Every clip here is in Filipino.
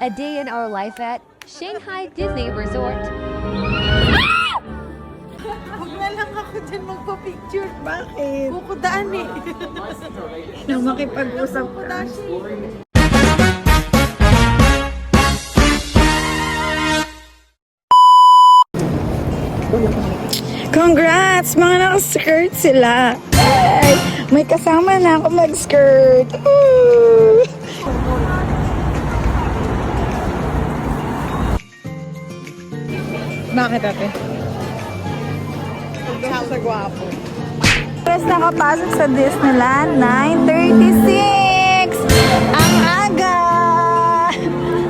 A day in our life at Shanghai Disney Resort. Huwag na lang ako dyan magpa-picture. Bakit? Bukudaan eh. Nang makipag-usap ka. Congrats! Mga naka-skirt sila. Ay, may kasama na ako mag-skirt. Woo! Bakit ate? Sa gwapo. First nakapasok sa Disneyland, 9:36! Ang aga!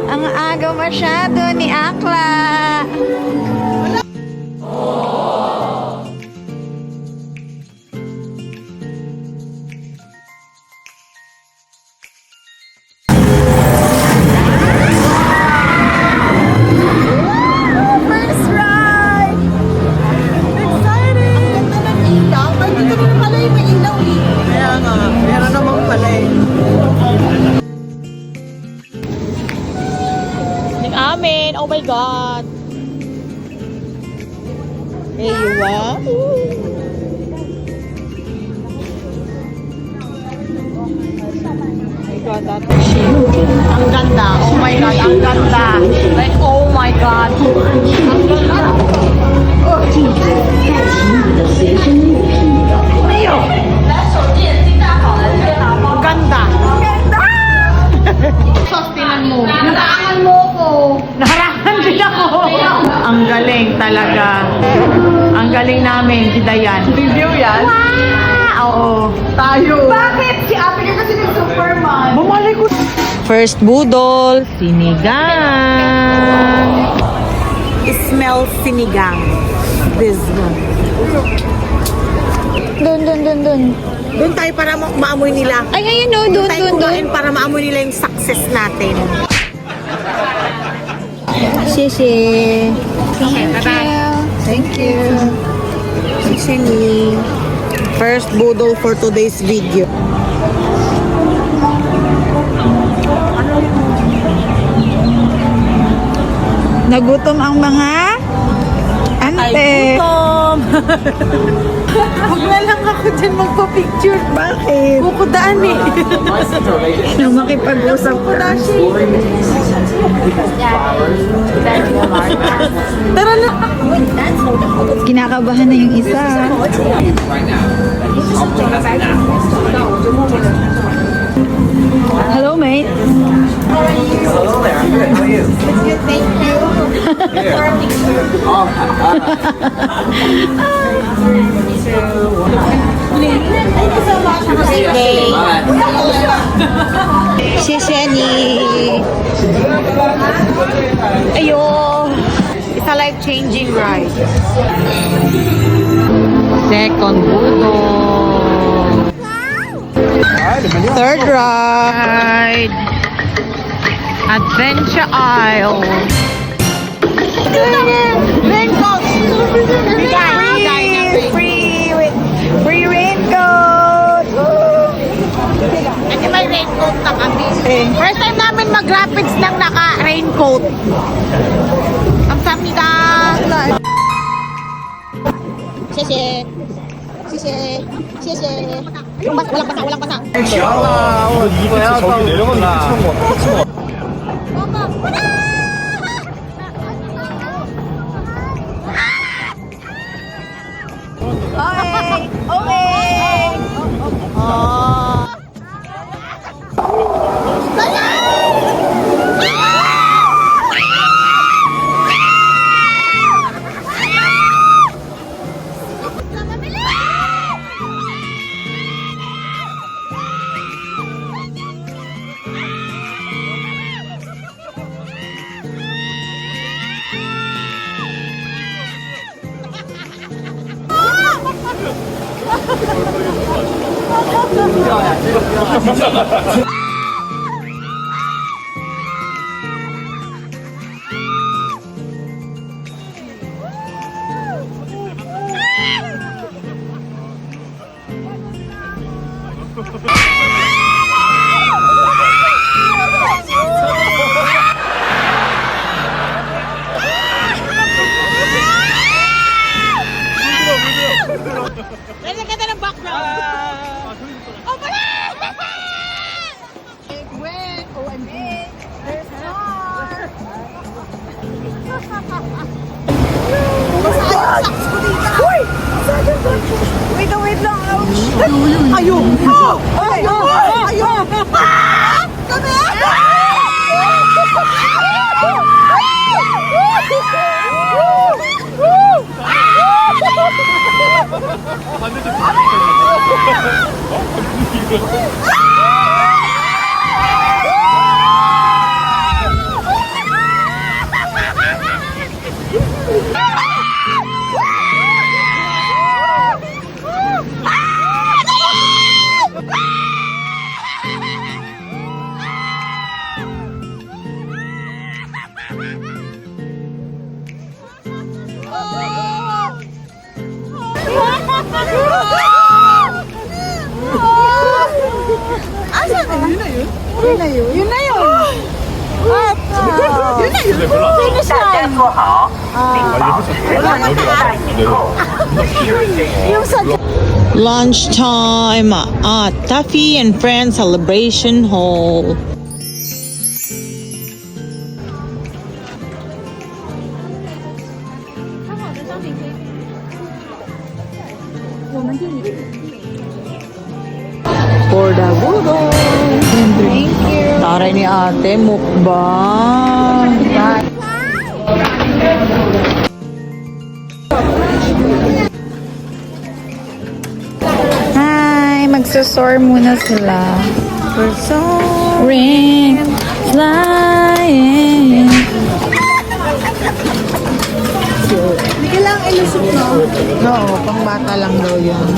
Ang aga masyado ni Akla! First ride! Exciting! Ang ganda ng ilaw. Ay, dito rin pala yung may ilaw eh. Kaya nga, meron namang pala eh. Amen! Oh my God! Hey, you are? Ang ganda. Oh my God, ang ganda. Like, oh my God. Ang ganda. Ang ganda. Sos, tinan mo. Naharangan mo ko. Naharangan din ako. Ang galing talaga. Ang galing namin, si Dayan. Review yan? Wow! Oo. Tayo. Bakit? Si ate ka kasi ng Superman. Bumalik ko. First budol, sinigang. Smell sinigang. This one. Dun. Doon tayo para maamoy nila. Ay, ayun o, Doon tayo kumain para maamoy nila yung success natin. Sisi. Thank you. Sini. First budol for today's video. Nagutom ang mga ante. Huwag na lang ako dyan magpa-picture. Bakit? Bukudaan eh. Nang makipag-usap ka. Tara na. Kinakabahan na yung isa. Hello, mate. Hello there. I'm good. How are you? Thank you. Here. Thank you so much. Have a great day. Shisheni. Ayo. It's a life-changing ride. Second budol. Third ride. Adventure Isle. Raincoat. Free raincoat. Kasi may raincoat na kami. First time namin mag-rapids nang naka-raincoat. Kamsahamnida. Sese. Walang basa. 저기 내려가는 게 처음 와. Uy! Wait lang, wait lang. Ouch! Ayun! Ayun! Kami! Asan na? Yun na yun? Yun na yun? Yun na yun! Yun na yun? Finish line! Yung sa... Lunchtime at Taffy and Friends Celebration Hall. For the budol. Thank you. Taray ni ate, mukbang. Hi! Magsusor muna sila. We're soaring, flying. Hindi kailangan ilusok, no? Oo, pang bata lang daw yun.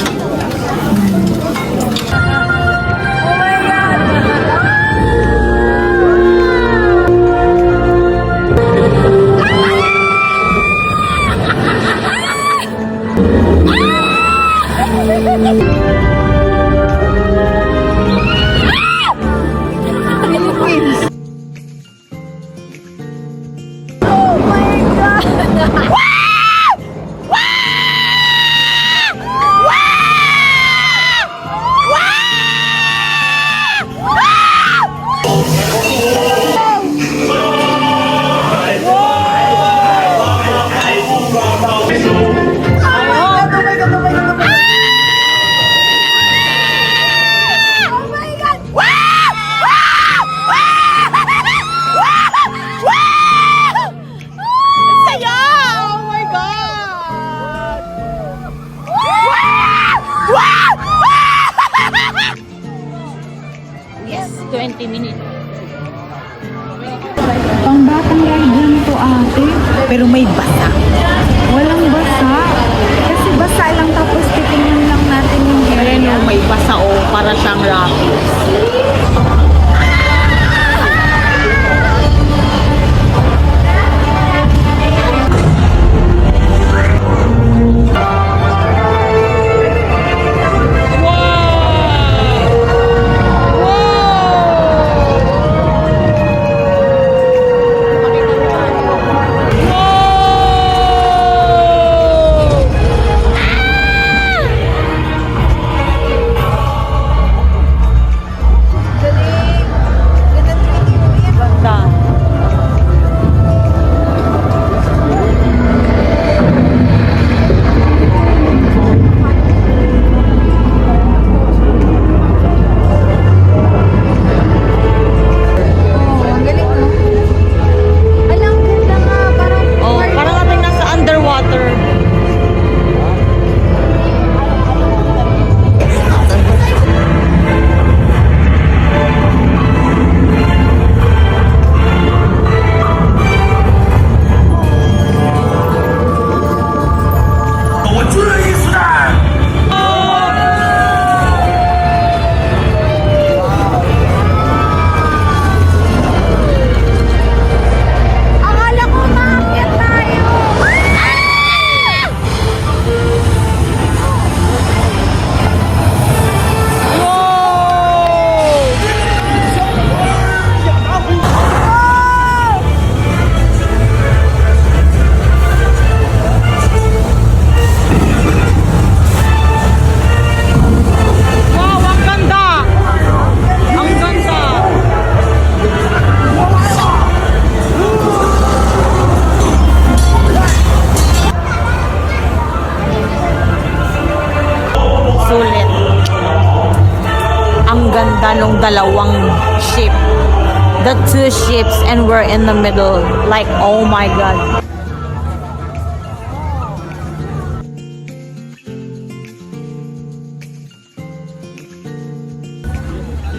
Yes, 20 minutes. Pangbatang ride lang to, ate. Pero may basa. Walang basa. Kasi basa lang tapos titingnan lang natin yung Ayan yung may basa o para siyang rapids. dalawang ship. The two ships and we're in the middle. Like, oh my God.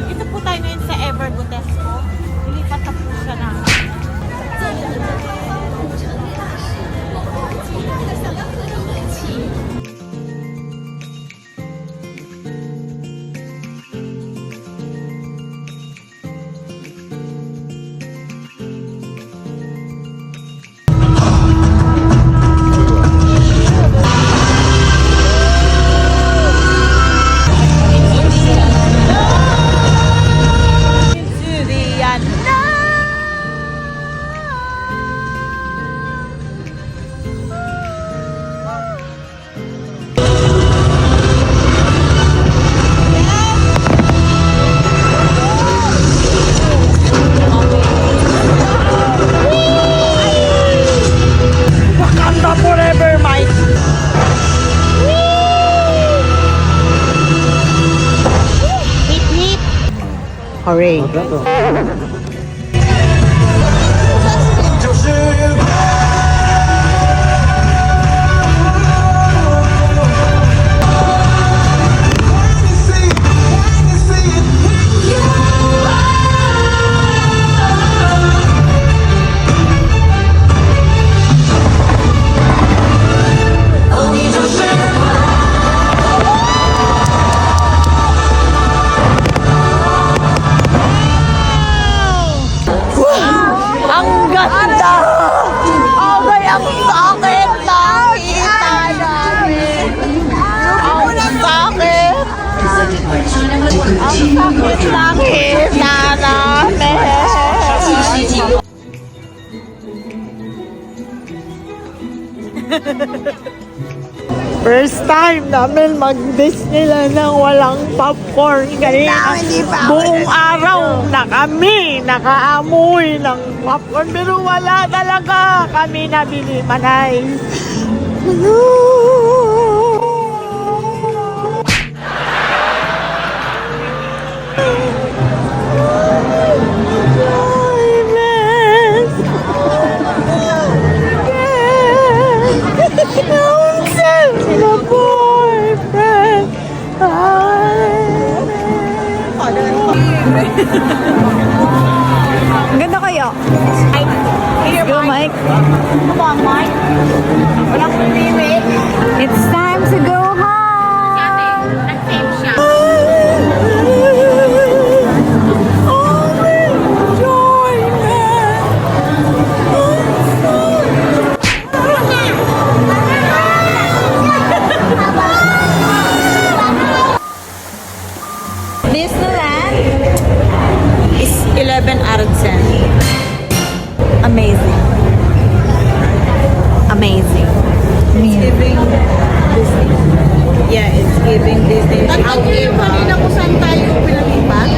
Ito po tayo ngayon sa Ever Gotesco. Lilipat na po siya na. Wakanda forever, Mike! Hip hip! Hooray! Ang ganda! Okay, ang sakit nakita namin! Ang sakit! Ang sakit nakita namin! First time namin mag-Disneyland nang walang popcorn. Kaya buong araw na kami nakaamoy ng popcorn. Pero wala talaga kami nabili, Manay. Ang ganda kayo. Go, Mike. Come on, Mike. Walang pumili. It's time to go home. Disneyland is 11 out of 10. Amazing. Amazing. It's giving Disney. Yeah, it's giving Disney. Ang kanina kung saan tayo pinalipat?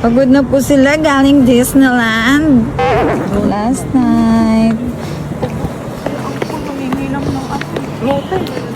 Pagod na po sila galing Disneyland. Last night. Nanginginom ng apoy.